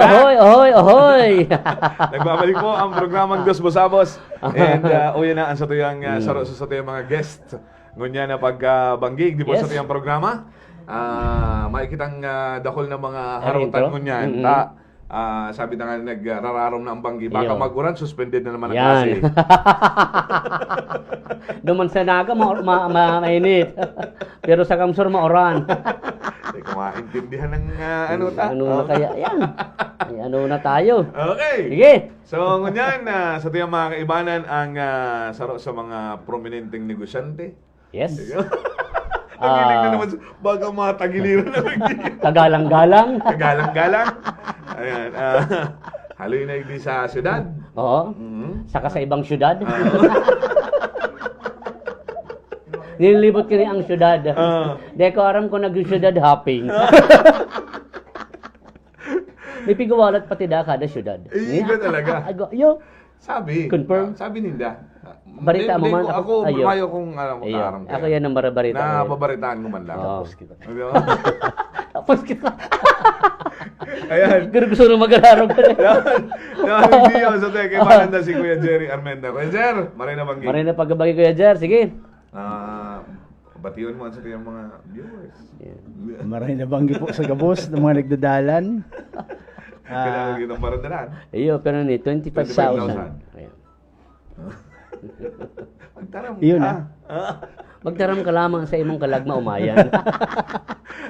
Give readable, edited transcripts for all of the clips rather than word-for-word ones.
Ahoy, ahoy, ahoy! Nagbabalik po ang programang Dos Bosabos. And uyan na ang satuyang saro sa satuyang mga guest. Ngunya na pagbanggig, di po Yes. satuyang programa. Makikitang dakol na mga Ay, harutan intro? ngunyan. Sabi na nga nagrararom na ang banggi. Baka Iyo. mag-uran, suspended na naman ang Yan. klase. Duman sa naga, mainit. Pero sa kamsur, maoran. Hindi ko maintindihan ng ano ta. Ano na kaya? Yan. Ay, ano na tayo? Okay. Sige. So, ngunyan, sa tuyang mga kaibanan ang saro sa mga prominenteng negosyante. Yes. Ang hiling na naman, baga mga tagiliran na Kagalang-galang. Kagalang-galang. Ayan. Haloy na hindi sa syudad. Oo. Mhm. Saka sa ibang syudad. Nililibot kini ang syudad. Di ko aram ko nag-syudad hopping. May pigawalat pati da kada syudad. Iba talaga. Yo. Sabi. Confirm? Sabi ninda. Barita mo man. Ako, Ayo. mayo kung alam mo Ayo. karam Ako yan ang barabarita. Na babaritaan mo man lang. Oo. Di ba? Tapos kita. Ayan. Pero gusto nung mag-alarong ka rin. Hindi yun. So, kay Mananda si Kuya Jerry Armenda. Kuya Jer, maray na banggi. Maray na pagbabagi ko yan, Jer. Sige. Batiyon mo sa tiyong mga viewers. Maraming nabanggi po sa gabos ng mga nagdadalan. Kailangan kitang marandaran. Iyo, pero ni 25,000. 25,000. Ayan. Magtaram Yun, ka. Magtaram ka lamang sa imong kalagma umayan.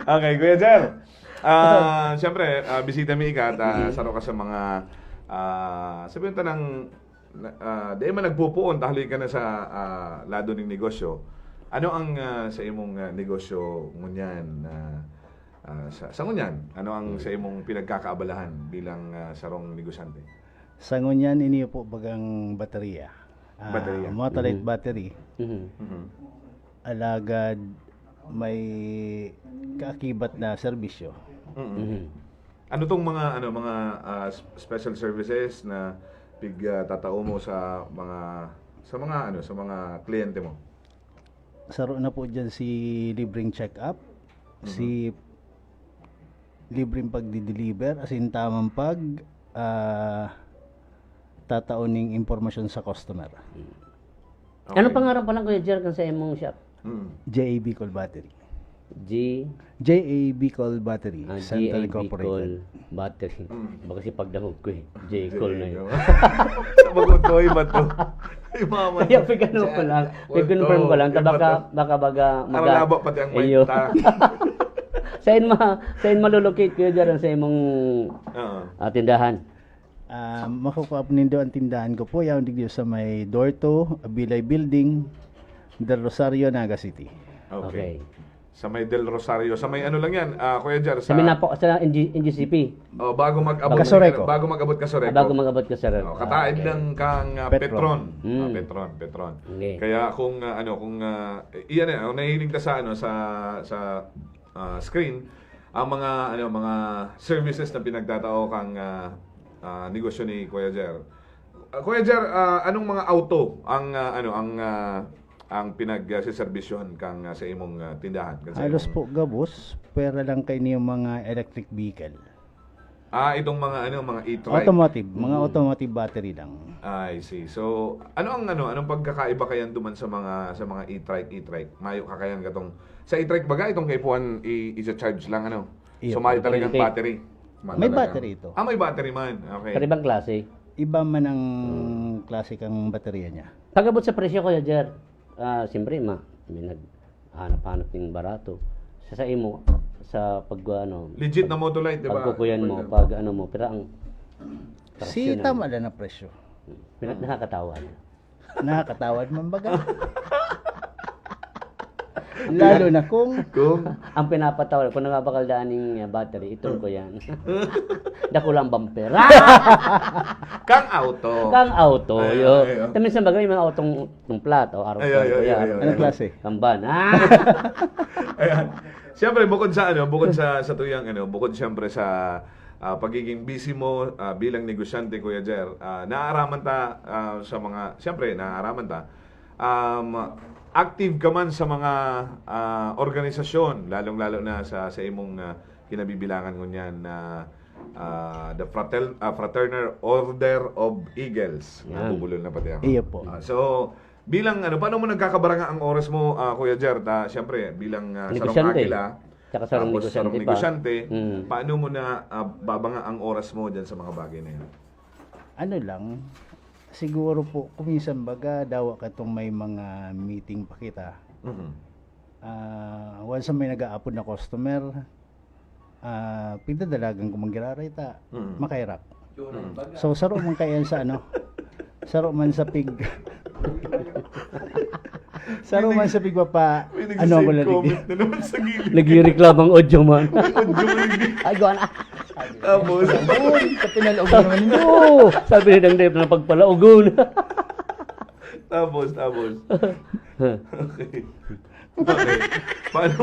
Okay, Kuya Jer. Siyempre, bisita mi ka at saro ka sa mga sabihin ta ng di man nagpupuon tahali ka na sa lado ng negosyo. Ano ang sa imong negosyo ngunyan sa ngunyan? Ano ang sa imong pinagkakaabalahan bilang sarong negosyante? Sa ngunyan, iniyo po bagang baterya. Baterya. Motolite battery. Mhm. Mhm. Alagad may kaakibat na serbisyo. Mhm. Mhm. Ano tong mga special services na tatao mo sa mga kliyente mo? Saro na po dyan si libreng check-up, si libreng pagdi-deliver, as in tamang tatauning impormasyon sa customer. Okay. Ano pangarap pa lang Kuya Jer kan sa imong shop? Mhm. JA Bicol Battery. G JA Bicol Battery, GA Central Bicol Incorporated. Battery. Baka si pagdahog ko eh. J. Cole na yun. Magutoy ba to? Ay, mama. Kaya pigano ko lang. Pig-confirm ko lang. Baka Nakalabo pati ang mic Ayo. ta. Sa in malulocate Kuya Jer sa imong Oo. tindahan. Makukuha po nindo ang tindahan ko po yung digyo sa may door 2, Abilay Building, Del Rosario, Naga City. Okay. Sa may Del Rosario, sa may ano lang yan, Kuya Jar, Sa Minapo, sa NGCP. bago mag-abot Kasoreko. bago mag-abot ka Soreko. Bago mag-abot ka sa Kataid ng kang Petron. Petron. Petron. Okay. Kaya kung iyan kung nahilig ka sa sa screen ang mga services na pinagtatao kang negosyo ni Kuya Jer. Kuya Jer, anong mga auto ang pinagseserbisyohan kang sa imong tindahan? Halos po gabos, pera lang kay niyo mga electric vehicle. Itong mga e-trike. Automotive, mga automotive battery lang. I see. So, anong pagkakaiba kayan duman sa mga e-trike? Mayo kakayan katong sa e-trike baga itong kay puan i-charge lang Iyo. So mayo talagang Okay. battery. May battery ito. May battery man. Okay. Pero ibang klase. Iba man ang klase kang baterya niya. Pag-abot sa presyo Kuya Jer, siyempre may naghanap-hanap ng barato. Sa imo, sa Legit na Motolite, di ba? pagkukuyan mo, pag mo, pero ang Si tama na presyo. nakakatawa. Nakakatawad man baga. Lalo na kung Ang pinapatawa, kung nangabakaldaan ng battery, itong ko yan. Dako lang bumper. Kang auto. Kang auto, Ay, yo. ay, ay. Minsan baga may mga autong plat, o araw Ay, ko ay, ay, yan. ay, ay. anong klase? Kamban. Ayan. Siyempre bukod sa tuyang bukod siyempre sa pagiging busy mo bilang negosyante Kuya Jer, naaaraman ta active ka man sa mga organisasyon lalong-lalo na sa imong kinabibilangan ngunyan na the Fraternal Order of Eagles. Yan. Nabubulol na pati ako. Iya po. So, bilang paano mo nagkakabaranga ang oras mo, Kuya Jer? Siyempre, bilang Sarong Negosyante. Agila, Tsaka sarong tapos negosyante pa. negosyante, Mm. paano mo na babanga ang oras mo dyan sa mga bagay na yun? Ano lang, siguro po, kuminsan baga, dawa ka itong may mga meeting pa kita. Mhm. Once may nag-aapod na customer, pigdadalagan ko manggirarita, Mm. makairak. So, saro man kayan sa saro man sa pig. Saro man sa pigwapa, May ano ako nag-save lalig. comment na naman sa gilid. Nagre-reklamang audio man. Ay, gawa na. Tapos, Sa pinalaog naman ninyo. Oo! Sabi ni Dang Dave na pagpalaugon. tapos. Okay. Okay. Paano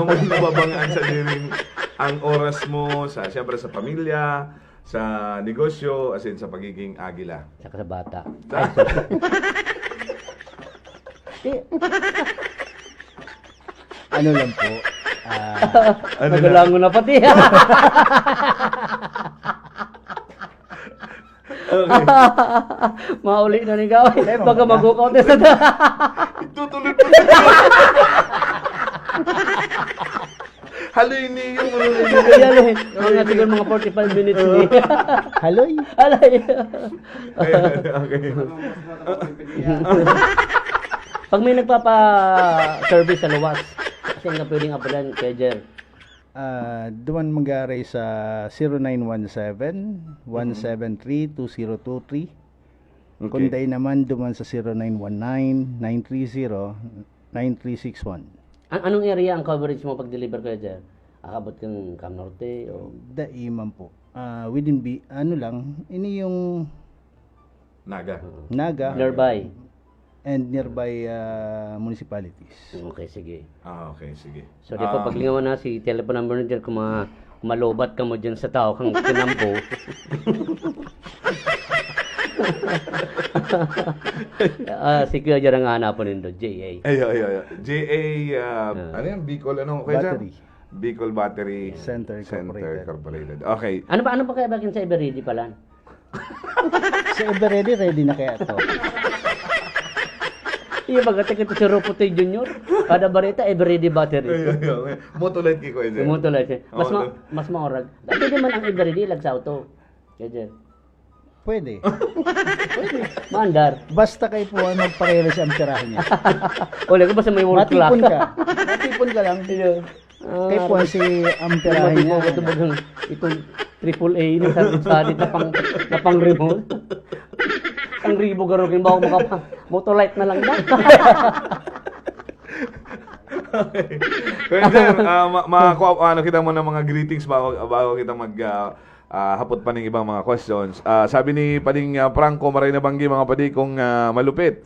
mo nababangaan sa diring ang oras mo siyempre sa pamilya, sa negosyo, as in sa pagiging agila? Tsaka sa bata. Ano lang po, Ano na? Nagalango na pati. Okay. Mauli na ni Gawin. Baka mag-contest na. Itutuloy mo na. Haloy niyo. Mga siguro mga 45 minutes ni. haloy. Alay. Okay. Pag may nagpapa-service sa luwas, kasi nga pwedeng apalan kay Jer. Duman magaray sa 0917-173-2023. Okay. Kunday naman duman sa 0919-930-9361. Anong area ang coverage mo pag deliver kay Jer? Akabot kang Cam Norte o Daiman po. Within ano lang, ini yung Naga. Naga nearby? and nearby municipalities. Okay, sige. Okay, sige. So, di pa paglingawan na si telephone number ni Jer kung malobat ka mo dyan sa tao kang kinampo. Si Kuya Jer ang hanapon nindo, JA. Ayo. JA, ano yan? Bicol, Battery. Bicol Battery Center Incorporated. Okay. Ano ba kaya bakin sa Everready pala? Sa Everready, ready na kaya to. Iya baga ito si Ropote Junior. Kada barita Everready battery. Ayo. Motolet kiko ito. Sumutuloy siya. Oo. Mas maorag. Dati naman ang Everready lag sa auto. Kaya Jer. Pwede. Maandar. Basta kayo po magparehelo sa amperahe niya. Wala ko basta may work clock. Matipon ka lang. Kayo po si amperahe niya. Ito bagang itong AAA ni salit na pang remote. Ang ribo garokin ba ako motolight na lang yan. Okay. Kaya Jer, kita mo ng mga greetings bago kita hapot pa ng ibang mga questions. Sabi ni Pading Franco Maray na Banggi, mga padi kong malupit.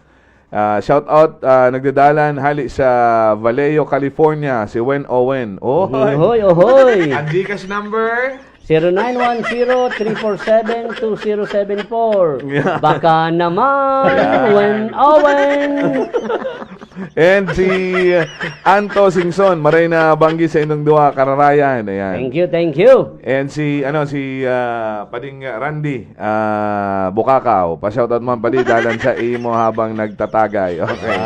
Shout out, nagdadalan hali sa Vallejo, California, si Wen Owen. Ohoy, ohoy. Ang Gcash number? 0910-347-2074. Yeah. Baka naman, Wen Owen. And si Anto Singson, Maray na Banggi sa inyong duwa, Kararayan. Ayan. Thank you. And si Pading Randy Bukakaw. Pa-shoutout man padi dalan sa imo habang nagtatagay. Okay.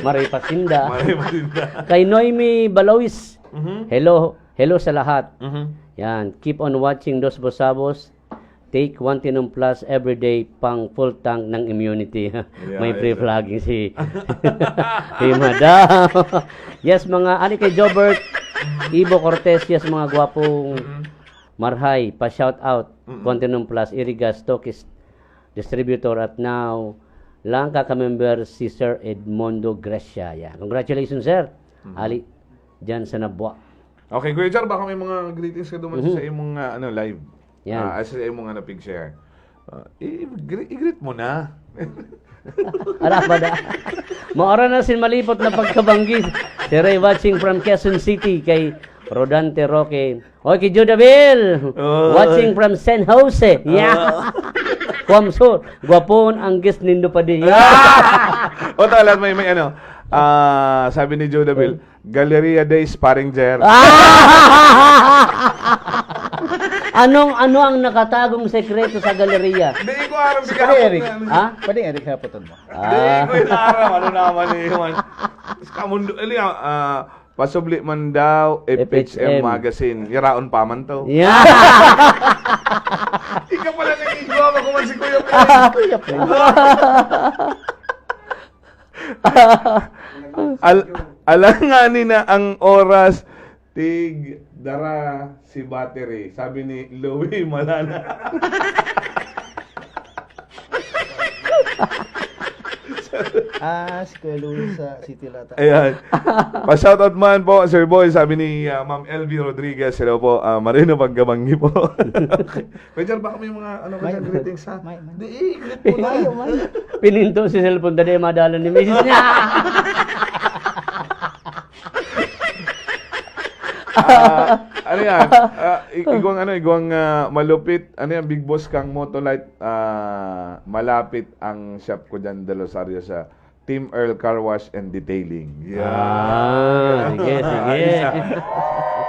Maray Pasinda. Maray Pasinda. Kay Noemi Balawis. Hello sa lahat. Mhm. Yan, keep on watching Dos Bosabos. Take 1 Tinum Plus every day pang full tank ng immunity. May free flagging si Madam. Yes, mga ani kay Jobert, Ibo Cortez, yes mga gwapong Marhay, pa-shout out. Continuum Plus, Irigas, Tokis Distributor at now lang ka-member si Sir Edmondo Gracia. Yeah. Congratulations, sir. Ali, dyan sa Nabwa. Okay, Kuya Jar, baka may mga greetings ka duman sa imong live. Yan. Sa imong pig share. I-greet mo na. Ala ba da? Maora na sin malipot na pagkabanggi. Si Ray watching from Quezon City kay Rodante Roque. Oy, kay Judabel. Watching from San Jose. Yeah. Kwamso. Gwapon ang guest nindo pa di. O talat may sabi ni Joe Dabil, Galleria Days paring Jer. Ano ang nakatagong sekreto sa galeriya? Hindi ko aram si Pwede, Eric. Ha? Pwede, Eric, hapotan mo. Hindi ko inaram. Ano naman yun? Kamundo, pasubli man daw, FHM FHM. Magazine. Yaraon pa man to. Yeah. Ikaw pala nag-igwa, makuman si Kuya Pe. Kuya Pre. Alanganin na ang oras, tig, dara, si battery. Sabi ni Louie Malana. Si Kuya Louie sa City Lata. Ayan. Pa-shoutout man po, Sir Boy. Sabi ni Ma'am LV Rodriguez. Hello po. Marino Paggabangi po. Okay. Medyo baka may mga ano ka dyan, greetings ha? Di, greet po na. Pininto si cellphone dali madala ni Mrs. niya. Ano yan? Igwang malupit. Ano yan? Big Boss kang Motolite. Malapit ang shop ko dyan, De Rosario sa Team Earl Car Wash and Detailing. Sige.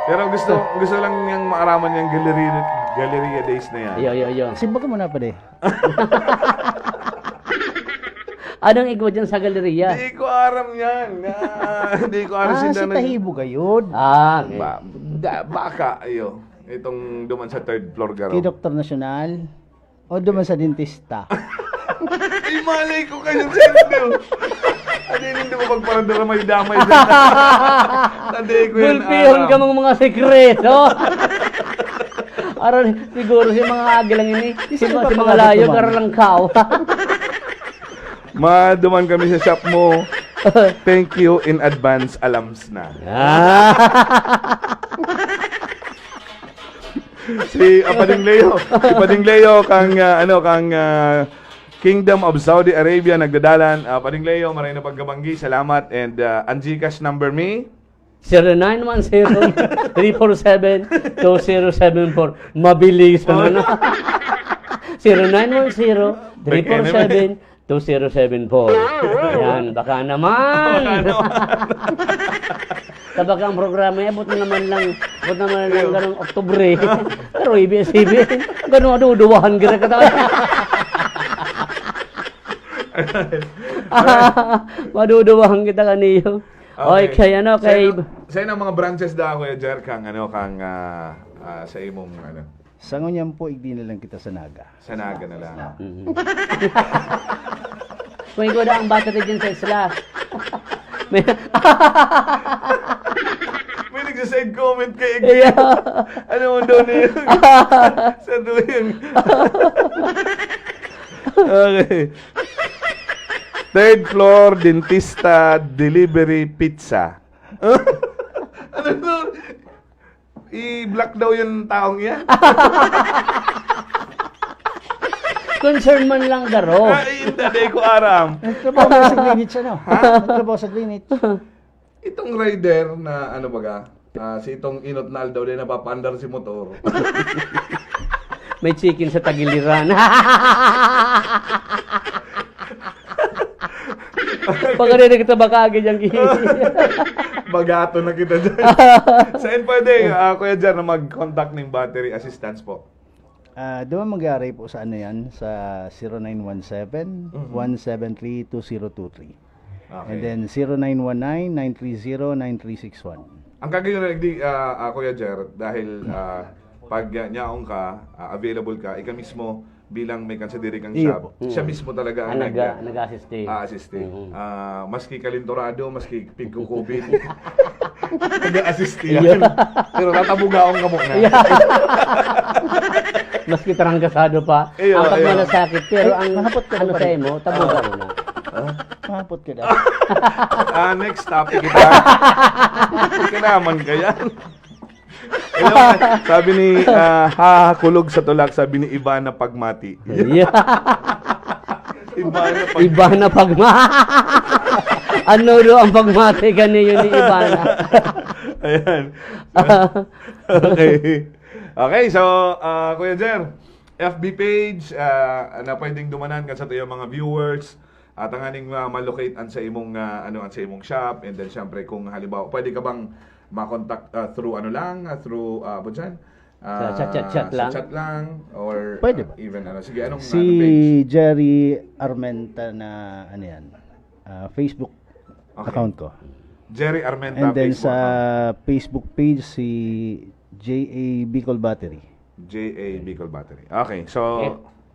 Pero gusto lang niyang maaraman yung Galleria days na yan. Yo. Simba ka muna pa de. Anong igwa dyan sa galeriya? Hindi ko aram yan. Hindi ko aram Si Tahibo gayod. Okay. Baka, ayo. Itong duman sa third floor garo. Kay Doktor Nasyonal. O duman sa dentista. Ay, malay ko kayo sa inyo. Ano hindi mo pagparandara may damay dyan. Tandi ko yan. Gulpiyon ka mga sekreto. Aron siguro si mga agi lang ini. Si mga layo karalang kao. Maduman kami sa shop mo. Thank you in advance. Alams na. Si Pading Leo kang Kingdom of Saudi Arabia nagdadalan. Pading Leo, maray na pagkabanggi. Salamat. And ang Gcash number me 0910-347-2074. Mabilis na. 0910-347-2074. Ayan, baka naman. Sabag ang programa niya, buto naman lang ganong Oktubre. Pero ABS-CBN, ganong aduduwahan gira ka tayo. Maduduwahan kita kaniyo. Okay, kay Sa inang mga branches da Kuya Jer kang sa imong Sangon yan po, igdi na lang kita sa Naga. sa Naga na lang. Kung ikaw na ang battery dyan sa isla. May nagsa-side comment kay Yeah. Ano mo doon yun? Sa doon. Okay. Third floor, dentista, delivery, pizza. Ano doon? I-block daw yung taong yan. concern man lang garo. Ay, hindi ko aram. Nagtrabaho mo sa Greenwich, ano? Nagtrabaho sa Greenwich. Itong rider na ano baga, si itong inot na daw din napapandar si motor. May chicken sa tagiliran. Pagkarinig kita baka agad yung Bagato na kita dyan. Saan pwede, Kuya Jar, na mag-contact ng battery assistance po? Doon mag-aaray po sa ano yan, sa 0917-173-2023. Okay. And then 0919-930-9361. Ang kagayon na Kuya Jer, dahil pag nyaong ka, available ka, ikaw mismo bilang may kansadiri kang Iyo shop, po. siya mismo talaga ang nag-assist. assist. Maski kalintorado, maski pigkukubit. Nag-assist yan. Pero tatabugaon ka muna. Maski taranggasado pa. Iyo, ang iyo. pagmalasakit. Pero ang mahapot ka ano pa sa'yo rin. mo, tabuga mo na. Mahapot ka na. Next topic kita. Kinaman ka yan. Hello, sabi ni kulog sa tulak, sabi ni Ivana Pagmati. Yeah. Ivana Pagmati. Ibana pagma. Ano do ang pagmate ganiyo ni Ibana? Ayan. Okay. Okay, so Kuya Jer, FB page na pwedeng dumanan kan sa tayo mga viewers at ang aning malocate an sa imong an sa imong shop, and then syempre kung halimbawa pwede ka bang ma-contact through ano lang through Chat lang? Sa chat lang or Pwede ba? even ano. Sige, anong Si page? Jerry Armenta na ano yan, Facebook Okay. account ko. Jerry Armenta And then Facebook sa account. Facebook page si J.A. Bicol Battery. J.A. Bicol Battery. Okay, so,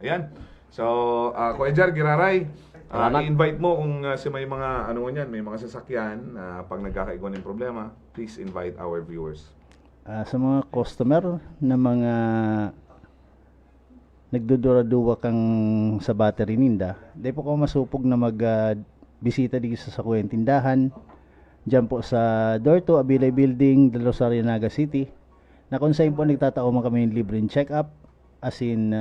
ayan. So, Kuya Jer, Giraray, Salamat. i-invite mo kung may mga, ano yan, may mga sasakyan, pag nagkakaigo ng problema, please invite our viewers. Sa mga customer na mga nagdudura-duwa kang sa battery ninda, di po ko masupog na bisita dito sa Kuweng Tindahan. Diyan po sa Door 2 Abilay Building, Del Rosario, Naga City. Na kung saan po nagtataon kami ng libreng check-up, as in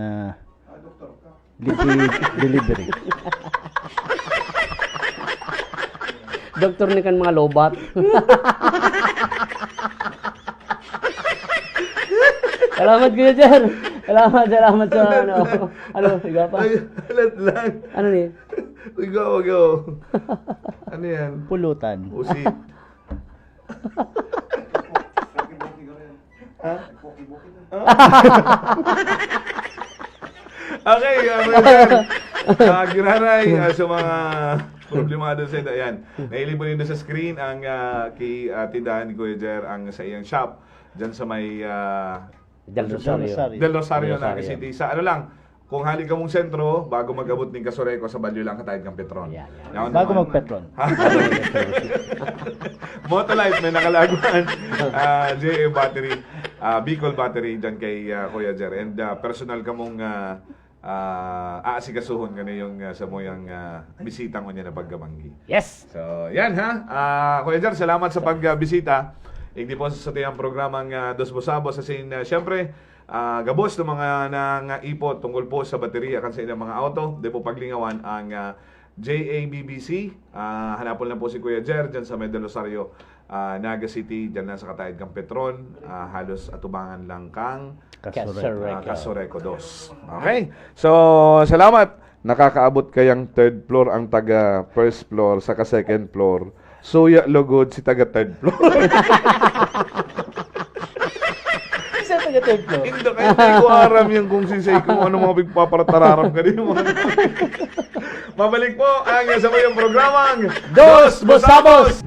libre delivery. Doktor ni kan mga lobat. Salamat Kuya Jer. Salamat sa ano. Ano, ikaw pa? Ay, alat lang. Ano ni? Ikaw. Ano yan? Pulutan. Usit. Okay, Giraray, sa mga problemado sa ito, ayan. Nailib mo rin na sa screen ang tindahan ni Kuya Jer, ang sa iyang shop, dyan sa may Del Rosario. Del Rosario, Del Naga Rosario. City. Sa ano lang, kung halik ka mong sentro, bago mag-abot ng Kasoreco, sa Balyo lang katahid kang Petron. Yan. Yan Bago naman. mag-Petron. Motolife, may nakalaguan. JA Battery, Bicol Battery, dyan kay Kuya Jer. And personal ka mong aasikasuhon ka na yung sa moyang bisita mo niya na paggamanggi. Yes. So, yan ha. Kuya Jer, salamat sa pagbisita. Hindi po sa tiyang programang Dos Bosabos. As in, syempre, gabos ng mga nangaipot tungkol po sa baterya kan sa ilang mga auto. Di po paglingawan ang JABBC. Hanapon lang po si Kuya Jer dyan sa Del Rosario, Naga City. Dyan na sa katahid kang Petron. Halos atubangan lang kang Kasoreco 2. Okay. So, salamat. Nakakaabot kayang third floor ang taga first floor sa second floor. Suya lugod si taga third floor. Isa taga-third floor. Hindi ko aram yan kung sisay kung ano mga pagpaparatararam ka din. Mabalik po ang sa mo yung programang Dos Bosabos!